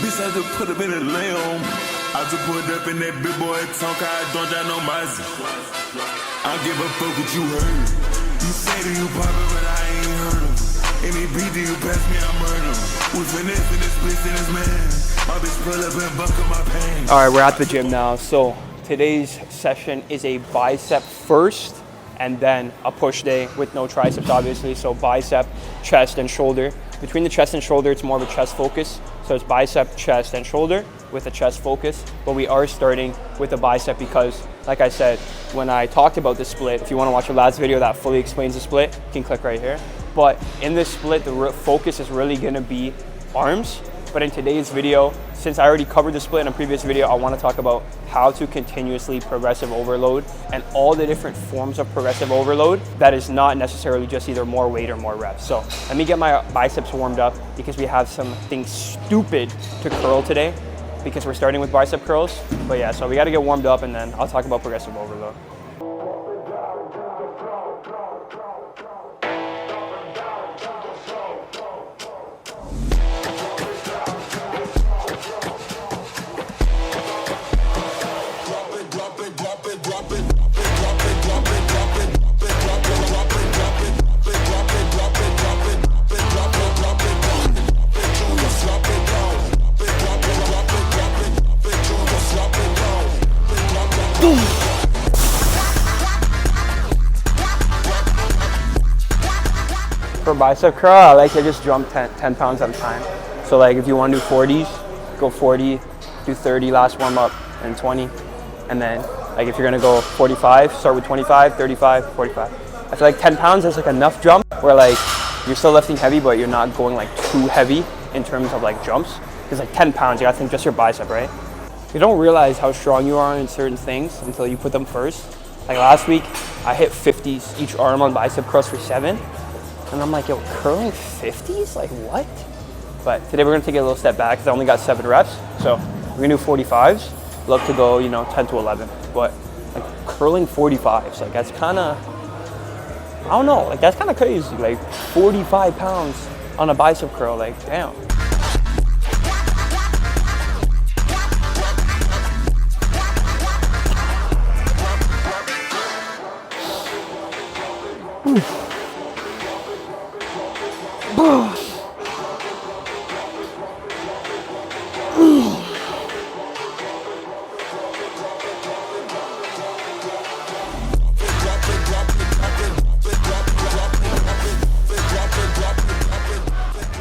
Bitch, I just put up in a lamb. I just put up in that big boy talk. I don't got no mercy. I don't give a fuck what you heard. You say that you poppin', but I ain't heard him. Any beat that you pass me, I murder him. We finesse in this bitch in this man. My bitch pull up and buckle my pants. All right, we're at the gym now. So today's session is a bicep first and then a push day with no triceps, obviously. So bicep, chest, and shoulder. Between the chest and shoulder, it's more of a chest focus. So it's bicep, chest, and shoulder with a chest focus. But we are starting with a bicep because, like I said, when I talked about the split, if you want to watch the last video that fully explains the split, you can click right here. But in this split, the focus is really going to be arms. But in today's video, since I already covered the split in a previous video, I want to talk about how to continuously progressive overload and all the different forms of progressive overload that is not necessarily just either more weight or more reps. So let me get my biceps warmed up because we have something stupid to curl today because we're starting with bicep curls. But yeah, so we got to get warmed up and then I'll talk about progressive overload. For bicep curl, I like to just jump 10 pounds at a time. So like if you want to do 40s, go 40, do 30 last warm up, and 20. And then like if you're gonna go 45, start with 25, 35, 45. I feel like 10 pounds is like enough jump where like you're still lifting heavy, but you're not going like too heavy in terms of like jumps. Because like 10 pounds, you gotta think just your bicep, right? You don't realize how strong you are in certain things until you put them first. Like last week, I hit 50s each arm on bicep curls for 7. And I'm like, yo, curling 50s? Like what? But today we're gonna take it a little step back because I only got 7 reps. So we're gonna do 45s. Love to go, 10 to 11. But like curling 45s, like that's kinda, I don't know, like that's kinda crazy. Like 45 pounds on a bicep curl, like damn.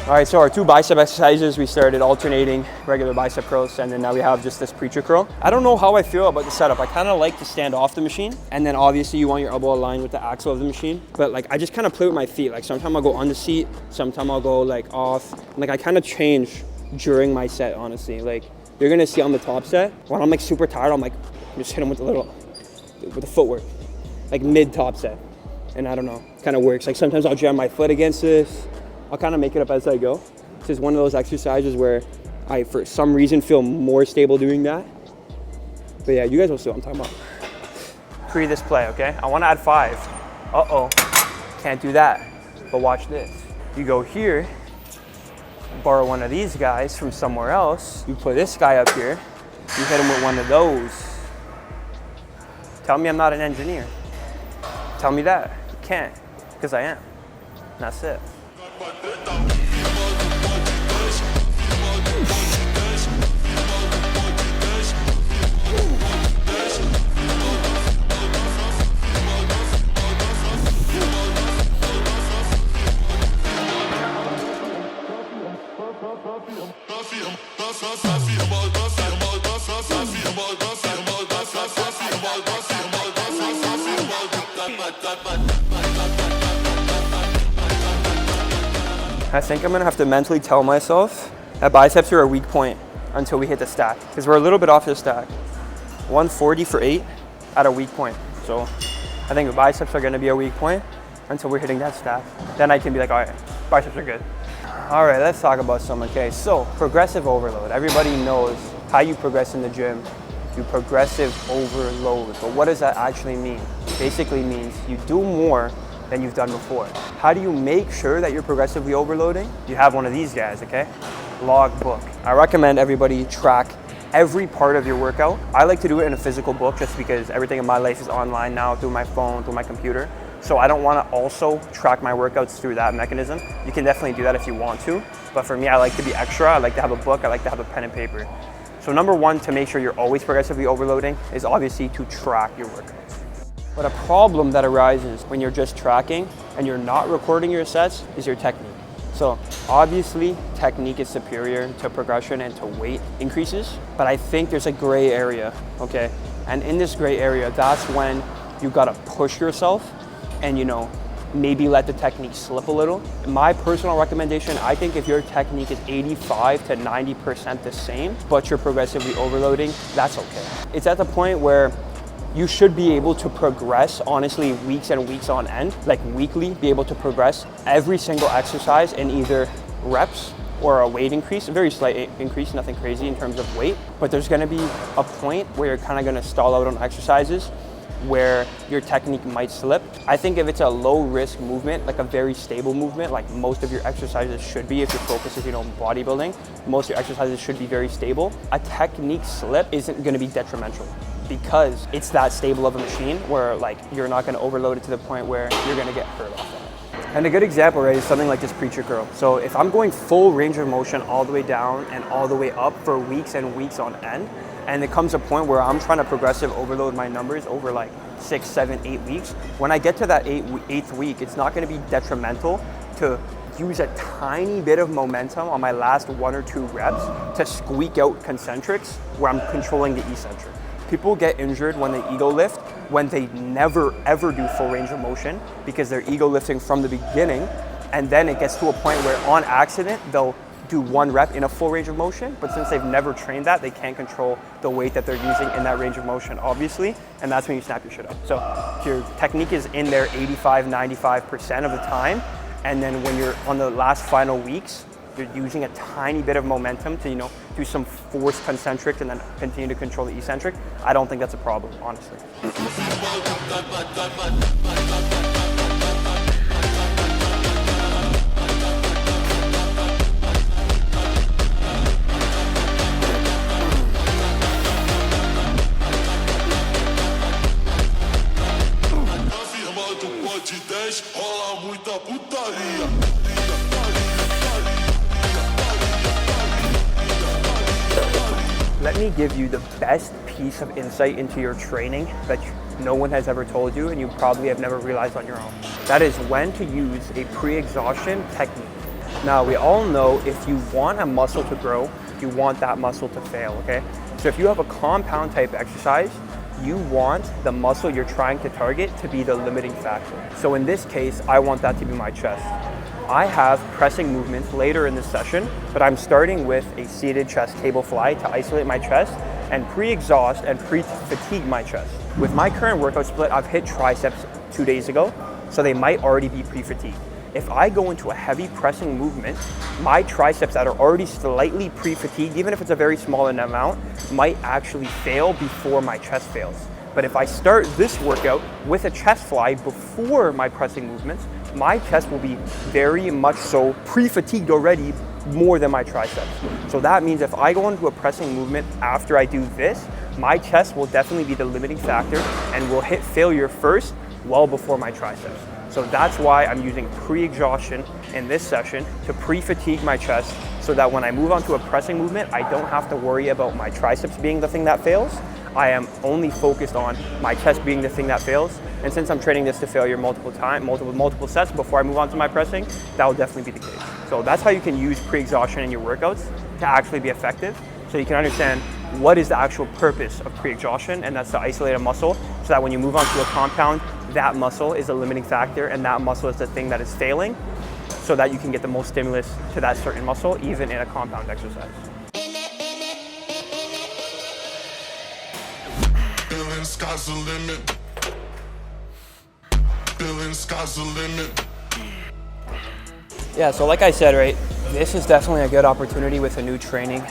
All right, so our 2 bicep exercises, we started alternating regular bicep curls, and then now we have just this preacher curl. I don't know how I feel about the setup. I kind of like to stand off the machine, and then obviously you want your elbow aligned with the axle of the machine. But like, I just kind of play with my feet. Like sometimes I'll go on the seat, sometimes I'll go like off. Like I kind of change during my set, honestly. Like you're gonna see on the top set, when I'm like super tired, I'm like, just hit them with the footwork, like mid top set. And I don't know, kind of works. Like sometimes I'll jam my foot against this. I'll kind of make it up as I go. This is one of those exercises where I, for some reason, feel more stable doing that. But yeah, you guys will see what I'm talking about. Pre this play, okay? I want to add 5. Uh-oh, can't do that. But watch this. You go here, borrow one of these guys from somewhere else. You put this guy up here. You hit him with one of those. Tell me I'm not an engineer. Tell me that. You can't, because I am. And that's it. I think I'm gonna have to mentally tell myself that biceps are a weak point until we hit the stack, because we're a little bit off the stack. 140 for 8 at a weak point. So I think the biceps are gonna be a weak point until we're hitting that stack. Then I can be like, all right, biceps are good. All right, let's talk about some. Okay, so progressive overload. Everybody knows how you progress in the gym. You progressive overload. But what does that actually mean? Basically means you do more than you've done before. How do you make sure that you're progressively overloading? You have one of these guys, okay? logbook. I recommend everybody track every part of your workout. I like to do it in a physical book just because everything in my life is online now through my phone, through my computer. So I don't want to also track my workouts through that mechanism. You can definitely do that if you want to, but for me, I like to be extra. I like to have a book. I like to have a pen and paper. So number one, to make sure you're always progressively overloading is obviously to track your workouts. But a problem that arises when you're just tracking and you're not recording your sets is your technique. So obviously technique is superior to progression and to weight increases, but I think there's a gray area, okay? And in this gray area, that's when you gotta push yourself and, you know, maybe let the technique slip a little. My personal recommendation, I think if your technique is 85 to 90% the same, but you're progressively overloading, that's okay. It's at the point where you should be able to progress, honestly, weeks and weeks on end, like weekly, be able to progress every single exercise in either reps or a weight increase, a very slight increase, nothing crazy in terms of weight. But there's gonna be a point where you're kind of gonna stall out on exercises where your technique might slip. I think if it's a low risk movement, like a very stable movement, like most of your exercises should be, if your focus is, you know, bodybuilding, most of your exercises should be very stable. A technique slip isn't gonna be detrimental because it's that stable of a machine where like you're not gonna overload it to the point where you're gonna get hurt off of it. And a good example, right, is something like this preacher curl. So if I'm going full range of motion all the way down and all the way up for weeks and weeks on end, and it comes a point where I'm trying to progressive overload my numbers over like 6, 7, 8 weeks. When I get to that eighth week, it's not gonna be detrimental to use a tiny bit of momentum on my last 1 or 2 reps to squeak out concentrics where I'm controlling the eccentric. People get injured when they ego lift when they never ever do full range of motion because they're ego lifting from the beginning, and then it gets to a point where on accident they'll do 1 rep in a full range of motion, but since they've never trained that, they can't control the weight that they're using in that range of motion, obviously, and that's when you snap your shit up. So if your technique is in there 85, 95% of the time, and then when you're on the last final weeks, you're using a tiny bit of momentum to, you know, do some forced concentric and then continue to control the eccentric, I don't think that's a problem, honestly. Let me give you the best piece of insight into your training that no one has ever told you and you probably have never realized on your own. That is when to use a pre-exhaustion technique. Now, we all know if you want a muscle to grow, you want that muscle to fail, okay? So if you have a compound type exercise, you want the muscle you're trying to target to be the limiting factor. So in this case, I want that to be my chest. I have pressing movements later in the session, but I'm starting with a seated chest cable fly to isolate my chest and pre-exhaust and pre-fatigue my chest. With my current workout split, I've hit triceps 2 days ago, so they might already be pre-fatigued. If I go into a heavy pressing movement, my triceps that are already slightly pre-fatigued, even if it's a very small amount, might actually fail before my chest fails. But if I start this workout with a chest fly before my pressing movements, my chest will be very much so pre-fatigued already more than my triceps. So that means if I go into a pressing movement after I do this, my chest will definitely be the limiting factor and will hit failure first, well before my triceps. So that's why I'm using pre-exhaustion in this session to pre-fatigue my chest so that when I move on to a pressing movement, I don't have to worry about my triceps being the thing that fails. I am only focused on my chest being the thing that fails. And since I'm training this to failure multiple sets before I move on to my pressing, that will definitely be the case. So that's how you can use pre-exhaustion in your workouts to actually be effective. So you can understand what is the actual purpose of pre-exhaustion, and that's to isolate a muscle so that when you move on to a compound, that muscle is a limiting factor and that muscle is the thing that is failing so that you can get the most stimulus to that certain muscle, even in a compound exercise. Sky's the limit. Feeling sky's the limit. Yeah, so like I said, right, This is definitely a good opportunity with a new training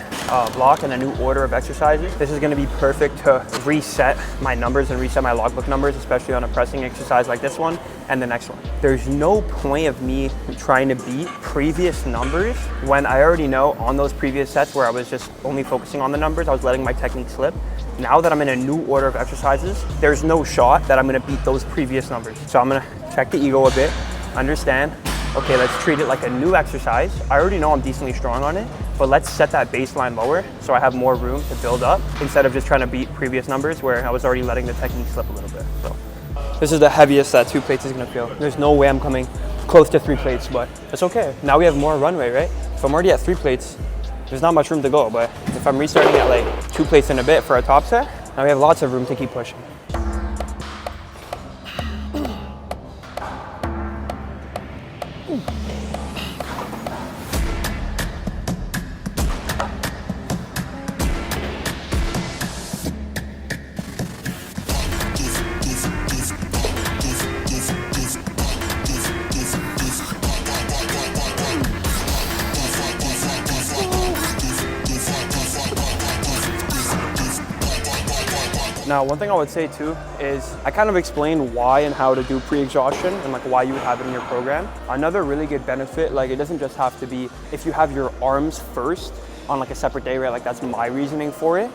block and a new order of exercises. This is gonna be perfect to reset my numbers and reset my logbook numbers, especially on a pressing exercise like this one and the next one. There's no point of me trying to beat previous numbers when I already know on those previous sets where I was just only focusing on the numbers, I was letting my technique slip. Now that I'm in a new order of exercises, there's no shot that I'm gonna beat those previous numbers. So I'm gonna check the ego a bit, understand, okay, let's treat it like a new exercise. I already know I'm decently strong on it, but let's set that baseline lower so I have more room to build up instead of just trying to beat previous numbers where I was already letting the technique slip a little bit. So this is the heaviest that 2 plates is gonna feel. There's no way I'm coming close to 3 plates, but it's okay. Now we have more runway, right? If I'm already at 3 plates, there's not much room to go, but if I'm restarting at like 2 plates in a bit for a top set, now we have lots of room to keep pushing. Now, one thing I would say too is I kind of explained why and how to do pre-exhaustion and like why you would have it in your program. Another really good benefit, like it doesn't just have to be if you have your arms first on like a separate day, right? Like that's my reasoning for it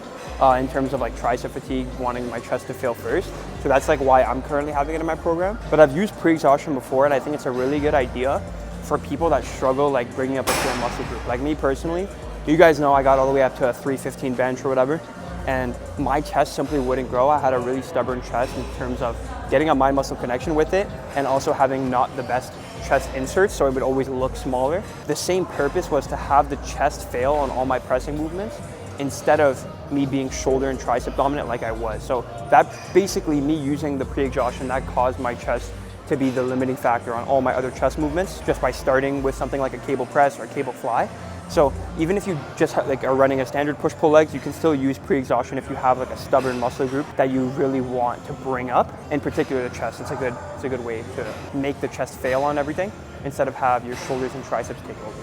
in terms of like tricep fatigue, wanting my chest to fail first. So that's like why I'm currently having it in my program. But I've used pre-exhaustion before and I think it's a really good idea for people that struggle like bringing up a certain muscle group. Like me personally, you guys know I got all the way up to a 315 bench or whatever. And my chest simply wouldn't grow. I had a really stubborn chest in terms of getting a mind muscle connection with it and also having not the best chest inserts, so it would always look smaller. The same purpose was to have the chest fail on all my pressing movements instead of me being shoulder and tricep dominant like I was. So that basically me using the pre-exhaustion, that caused my chest to be the limiting factor on all my other chest movements just by starting with something like a cable press or a cable fly. So even if you just are running a standard push-pull legs, you can still use pre-exhaustion if you have like a stubborn muscle group that you really want to bring up, in particular the chest. It's a good way to make the chest fail on everything instead of have your shoulders and triceps take over.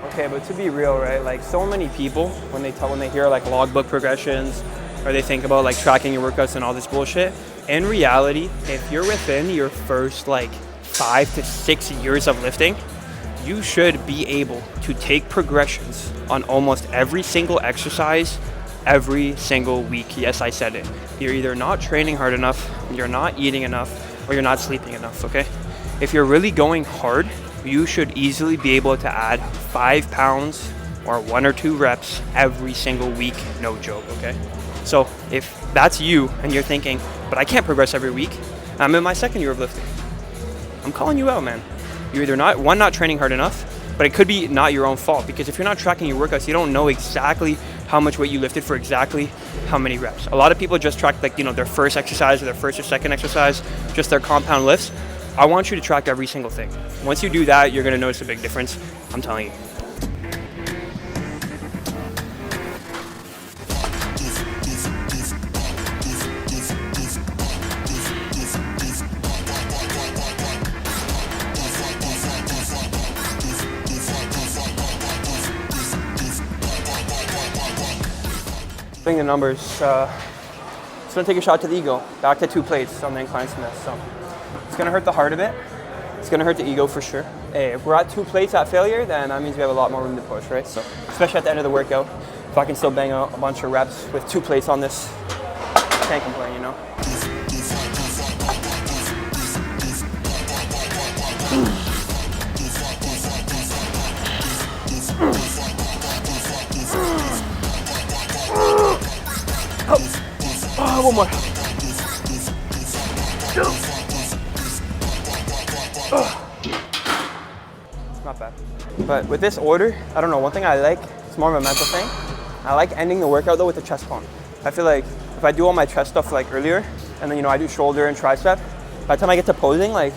Okay, but to be real, right? Like so many people, when they hear like logbook progressions, or they think about like tracking your workouts and all this bullshit, in reality, if you're within your first like 5 to 6 years of lifting, you should be able to take progressions on almost every single exercise, every single week. Yes, I said it. You're either not training hard enough, you're not eating enough, or you're not sleeping enough, okay? If you're really going hard, you should easily be able to add 5 pounds or 1 or 2 reps every single week, no joke, okay? So if that's you and you're thinking, but I can't progress every week, I'm in my 2nd year of lifting. I'm calling you out, man. You're either not training hard enough, but it could be not your own fault, because if you're not tracking your workouts, you don't know exactly how much weight you lifted for exactly how many reps. A lot of people just track like, their first exercise or their first or second exercise, just their compound lifts. I want you to track every single thing. Once you do that, you're gonna notice a big difference. I'm telling you. Doing the numbers, just gonna take a shot to the ego. Back to 2 plates on the incline Smith. So it's gonna hurt the heart a bit. It's gonna hurt the ego for sure. Hey, if we're at 2 plates at failure, then that means we have a lot more room to push, right? So especially at the end of the workout, if I can still bang out a bunch of reps with 2 plates on this, can't complain, Oh, one more. Not bad. But with this order, I don't know, one thing I like, it's more of a mental thing. I like ending the workout though with the chest pump. I feel like if I do all my chest stuff like earlier, and then, you know, I do shoulder and tricep, by the time I get to posing, like,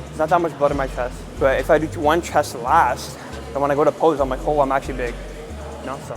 there's not that much blood in my chest. But if I do one chest last, then when I go to pose, I'm like, oh, I'm actually big. You know, so.